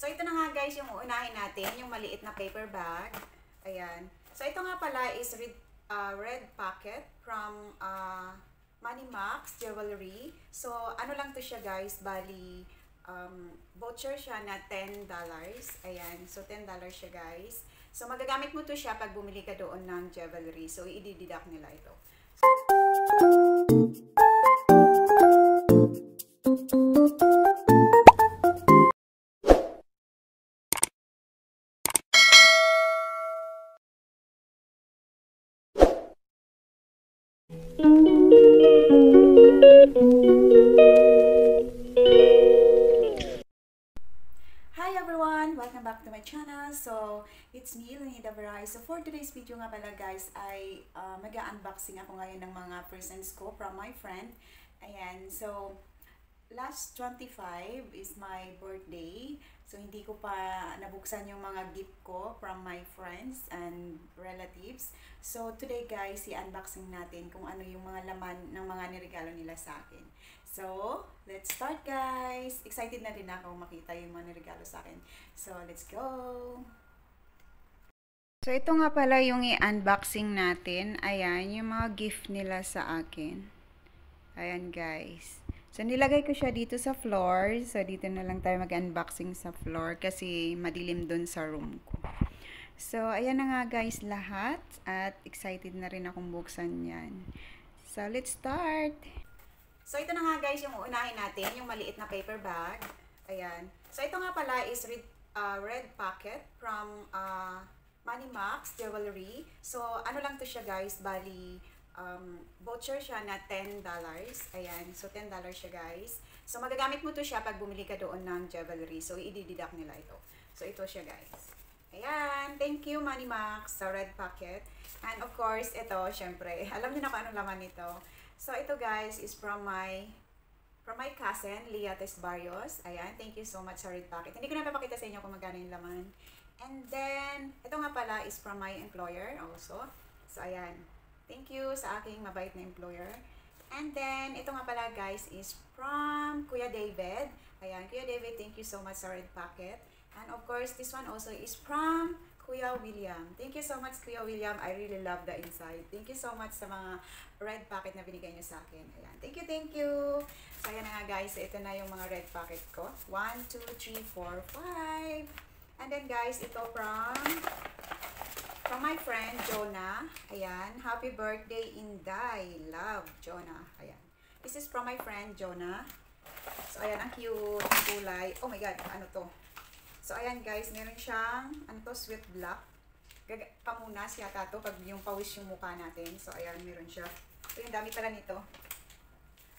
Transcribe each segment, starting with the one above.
So, ito na nga guys yung uunahin natin, yung maliit na paper bag. Ayan. So, ito nga pala is red packet from Money Max Jewelry. So, ano lang to siya guys, bali, voucher siya na $10. Ayan. So, $10 siya guys. So, magagamit mo to siya pag bumili ka doon ng jewelry. So, i-deduct nila ito. Hi everyone! Welcome back to my channel. So, it's me, Lenita Veray. So, for today's video nga pala guys, ay mag-unboxing ako ngayon ng mga presents ko from my friend. Ayan, so, last 25 is my birthday. So, hindi ko pa nabuksan yung mga gift ko from my friends and relatives. So, today guys, i-unboxing natin kung ano yung mga laman ng mga niregalo nila sa akin. So, let's start guys! Excited na din ako makita yung mga niregalo sa akin. So, let's go! So, ito nga pala yung i-unboxing natin. Ayan, yung mga gift nila sa akin. Ayan guys. So, nilagay ko siya dito sa floor. So, dito na lang tayo mag-unboxing sa floor kasi madilim dun sa room ko. So, ayan na nga guys lahat. At excited na rin akong buksan yan. So, let's start! So, ito na nga guys yung uunahin natin, yung maliit na paper bag. Ayan. So, ito nga pala is red packet from Money Max Jewelry. So, ano lang to siya guys, bali, voucher siya na $10. Ayan. So, $10 siya guys. So, magagamit mo to siya pag bumili ka doon ng jewelry. So, i-deduct nila ito. So, ito siya guys. Ayan. Thank you Money Max sa red packet. And of course, ito, syempre, alam niyo na kung anong laman nito. So, ito guys is from my cousin, Leah Tesbarios. Ayan, thank you so much sa red packet. Hindi ko na papakita sa inyo kung magkano yung laman. And then, ito nga pala is from my employer also. So, ayan. Thank you sa aking mabait na employer. And then, ito nga pala guys is from Kuya David. Ayan, Kuya David, thank you so much sa red packet. And of course, this one also is from Kuya William. Thank you so much, Kuya William. I really love the inside. Thank you so much sa mga red packet na binigay niyo sa akin. Ayan. Thank you, thank you. So, ayan na nga guys. Ito na yung mga red packet ko. 1, 2, 3, 4, 5. And then guys, ito from my friend, Jonah. Ayan. Happy birthday, Inday. Love, Jonah. Ayan. This is from my friend, Jonah. So, ayan. Ang cute. Ang kulay. Oh my God. Ano to? So, ayan guys, meron siyang, ano to, sweet black. Pamunas yata to pag yung pawis yung mukha natin. So, ayan, meron siya. So, yung dami pala nito.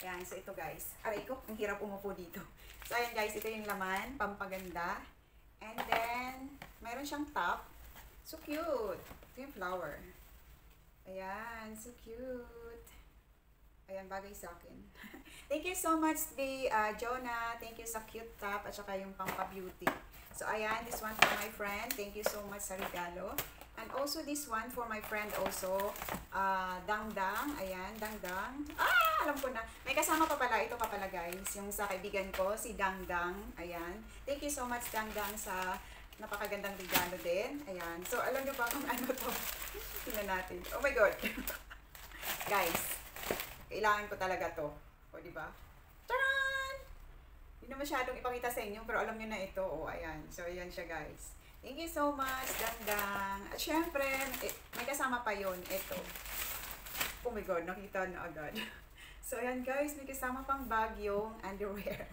Ayan, so ito guys. Aray ko, ang hirap umupo dito. So, ayan guys, ito yung laman, pampaganda. And then, meron siyang top. So cute. Ito yung flower. Ayan, so cute. Ayan, bagay sa akin. Thank you so much, Jonah. Thank you sa cute top at saka yung pampa-beauty. So, ayan, this one for my friend. Thank you so much sa regalo. And also, this one for my friend also, Dangdang. Ayan, Dangdang. Ah, alam ko na. May kasama pa pala. Ito pa pala, guys. Yung sa kaibigan ko, si Dangdang. Ayan. Thank you so much, Dangdang, sa napakagandang regalo din. Ayan. So, alam nyo ba kung ano to? Tingnan natin. Oh my God. Guys, kailangan ko talaga to. O, diba? Taran! Hindi na masyadong ipakita sa inyo, pero alam nyo na ito. O, ayan. So, ayan siya, guys. Thank you so much, Dangdang. At syempre, may kasama pa yon ito. Oh my God, nakita na agad. So, ayan, guys. May kasama pang bag yung underwear.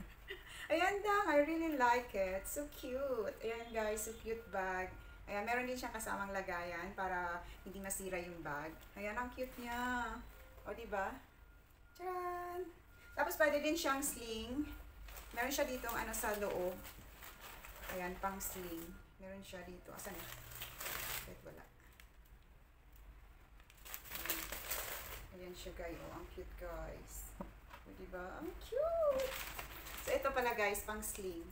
Ayan, Dang. I really like it. So cute. Ayan, guys. So cute bag. Ayan, meron din siyang kasamang lagayan para hindi masira yung bag. Ayan, ang cute niya. O, diba? Tcharan! Tapos, pwede din siyang sling. Meron siya dito ano sa loob. Ayan, pang sling. Meron siya dito. Asan na? Wait, wala. Ayan siya, guys. Oh, ang cute, guys. O, diba? Ang cute! So, ito pala, guys, pang sling.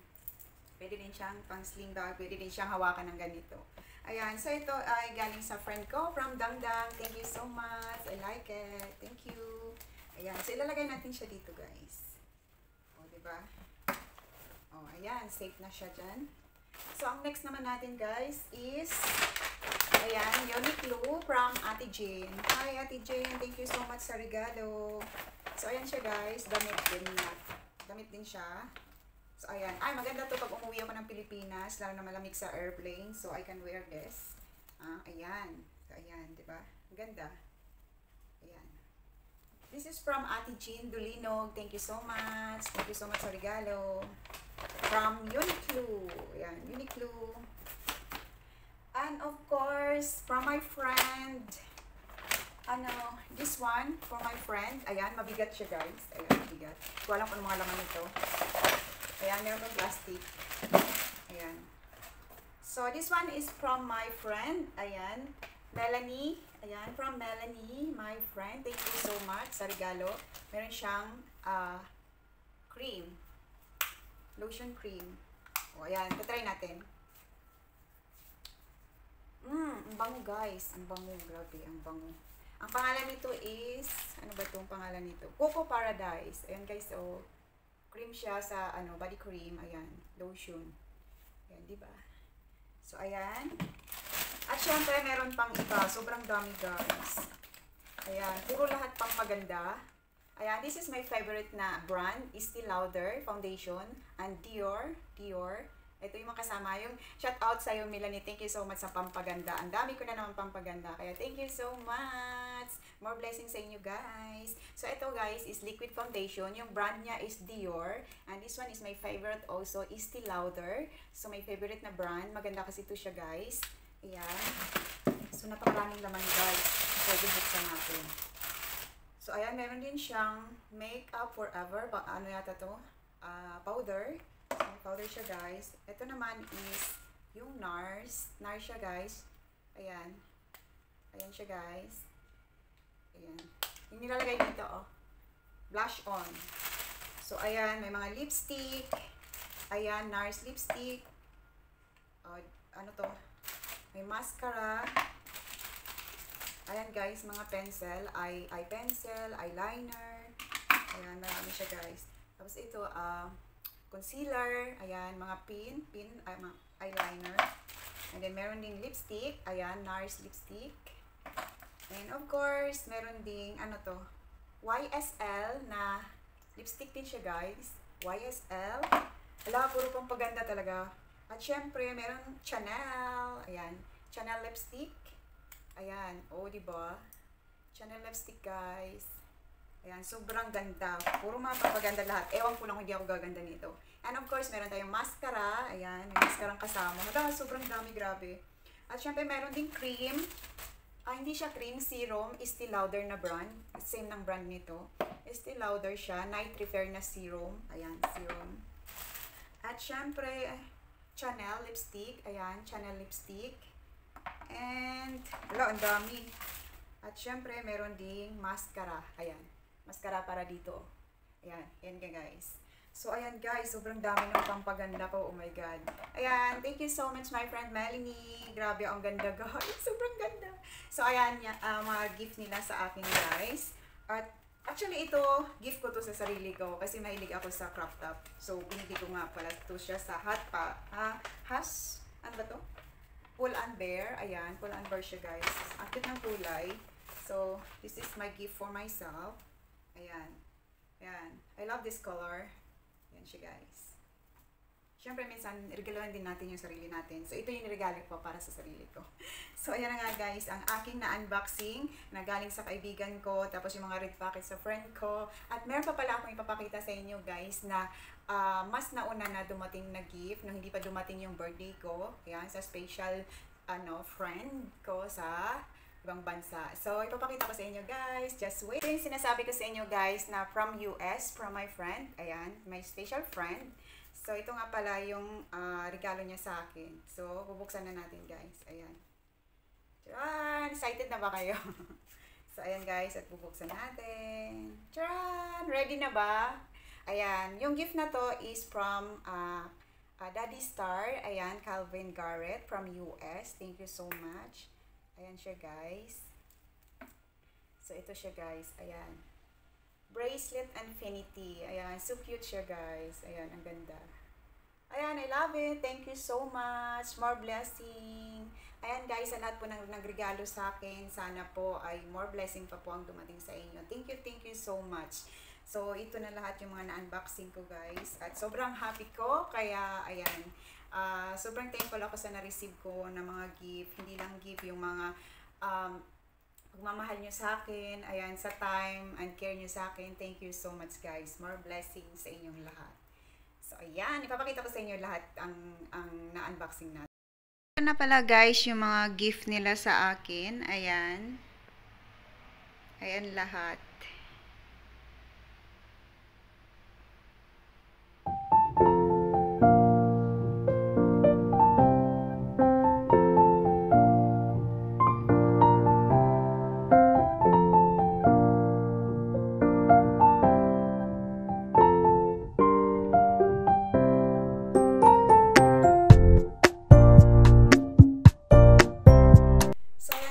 Pwede din siyang pang sling bag. Pwede din siyang hawakan ng ganito. Ayan. So, ito ay galing sa friend ko from Dangdang. Thank you so much. I like it. Thank you. Ayan. So, ilalagay natin siya dito, guys. O, diba? O, ayan. Safe na siya dyan. So, ang next naman natin guys is, ayan, Uniqlo from Ate Jane. Hi Ate Jane, thank you so much sa regalo. So, ayan siya guys, damit din niya. Damit din siya. So, ayan. Ay, maganda to pag umuwi ako ng Pilipinas, lalo na malamig sa airplane. So, I can wear this. Ayan. So, ayan, di ba? Ang ganda. Ayan. This is from Ate Jean Dulinog. Thank you so much. Thank you so much sa regalo. From Uniqlo. Ayan, Uniqlo. And of course, from my friend, this one, for my friend. Ayan, mabigat siya guys. Ayan, mabigat. Hindi ko alam kung mga laman nito. Ayan, meron ng plastic. Ayan. So, this one is from my friend. Ayan. Melanie. Ayan, from Melanie, my friend. Thank you so much sa regalo. Meron siyang cream. Lotion cream. O, ayan. Tatry natin. Ang bango guys. Ang bango. Grabe, ang bango. Ang pangalan nito is, ano ba itong pangalan nito? Coco Paradise. Ayan guys, oh. Cream siya sa, body cream. Ayan, lotion. Ayan, di ba? So, ayan. At syempre, meron pang iba. Sobrang dami, guys. Ayan, puro lahat pang maganda. Ayan, this is my favorite na brand. Estee Lauder Foundation. And Dior. Ito yung makasama. Yung shout out sa'yo, Melanie. Thank you so much sa pampaganda. Ang dami ko na naman pampaganda. Kaya thank you so much. More blessings sa inyo, guys. So, ito, guys, is liquid foundation. Yung brand niya is Dior. And this one is my favorite also, Estee Lauder. So, my favorite na brand. Maganda kasi ito siya, guys. Ayan. So, napakaraming laman, guys. Pwede buksan natin. So, ayan, meron din siyang Make Up Forever. Ano yata to? Powder. Powder siya guys. Ito naman is yung NARS. NARS siya guys. Ayan. Ayan siya guys. Ayan. Yung nilalagay dito oh. Blush on. So ayan. May mga lipstick. Ayan. NARS lipstick. Ano to? May mascara. Ayan guys. Mga pencil. Eye pencil. Eyeliner. Ayan. Marami siya guys. Tapos ito concealer, ayan, mga mga eyeliner. And then, meron ding lipstick, ayan, NARS lipstick. And of course, meron ding, YSL na lipstick din siya, guys. YSL. Wala, puro pang paganda talaga. At syempre, meron Chanel, ayan, Chanel lipstick. Ayan, diba? Chanel lipstick, guys. Ayan, sobrang ganda. Puro mga papaganda lahat. Ewan ko lang kung hindi ako gaganda nito. And of course, meron tayong mascara. Ayan, may mascarang kasama. Sobrang dami, grabe. At syempre, meron ding cream. Hindi siya cream, serum. Estee Lauder na brand. Same ng brand nito. Estee Lauder siya. Night Repair na serum. Ayan, serum. At syempre, Chanel lipstick. Ayan, Chanel lipstick. And, ang dami. At syempre, meron ding mascara. Ayan. Mascara para dito. Ayan. Ayan ka guys. So, ayan guys. Sobrang dami ng pampaganda ko. Oh my God. Ayan. Thank you so much my friend Melanie. Grabe. Ang ganda guys. Sobrang ganda. So, ayan. Mga gift nila sa akin guys. At actually ito, gift ko to sa sarili ko. Kasi mahilig ako sa crop top. So, binili ko nga pala to siya sa ano ba to? Pull and Bear. Ayan. Pull and Bear siya guys. Ang cute ng kulay. So, this is my gift for myself. Ayan. Ayan. I love this color. Ayan siya, guys. Siyempre, minsan, regaloan din natin yung sarili natin. So, ito yung regalo ko para sa sarili ko. So, ayan na nga, guys. Ang aking na-unboxing na galing sa kaibigan ko. Tapos, yung mga red packet sa friend ko. At meron pa pala akong ipapakita sa inyo, guys, na mas nauna na dumating na gift. Nung hindi pa dumating yung birthday ko. Ayan, sa special, friend ko sa ibang bansa. So, ipapakita ko sa inyo, guys. Just wait. Yung sinasabi ko sa inyo, guys, na from US, from my friend. Ayan, my special friend. So, ito nga pala yung regalo niya sa akin. So, bubuksan na natin, guys. Ayan. Tcharan! Excited na ba kayo? So, ayan, guys. At bubuksan natin. Tcharan! Ready na ba? Ayan. Yung gift na to is from Daddy Star. Ayan, Calvin Garrett from US. Thank you so much. Ayan siya, guys. So, ito siya, guys. Ayan. Bracelet Infinity. Ayan. So cute siya, guys. Ayan. Ang ganda. Ayan, I love it. Thank you so much. More blessing. Ayan guys, sa lahat po ng nagregalo sa akin, sana po ay more blessing pa po ang dumating sa inyo. Thank you so much. So, ito na lahat yung mga na-unboxing ko guys. At sobrang happy ko, kaya ayan, sobrang thankful ako sa na-receive ko na mga gift. Hindi lang gift, yung mga pagmamahal nyo sa akin, ayan, sa time and care nyo sa akin. Thank you so much guys. More blessings sa inyong lahat. So, ayan, ipapakita ko sa inyo lahat ang na-unboxing natin. Ito na pala guys, yung mga gift nila sa akin. Ayan. Ayan lahat.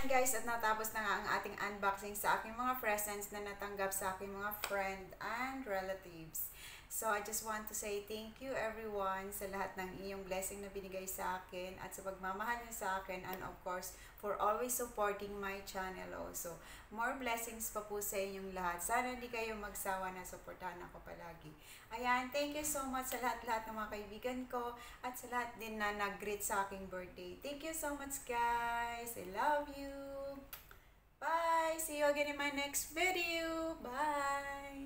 Guys, at natapos na nga ang ating unboxing sa aking mga presents na natanggap sa aking mga friend and relatives. So, I just want to say thank you everyone sa lahat ng iyong blessing na binigay sa akin at sa pagmamahal niyo sa akin, and of course, for always supporting my channel also. More blessings pa po sa inyong lahat. Sana hindi kayo magsawa na suportahan ako palagi. Ayan, thank you so much sa lahat ng mga kaibigan ko at sa lahat din na nag-greet sa aking birthday. Thank you so much guys. I love you. Bye. See you again in my next video. Bye.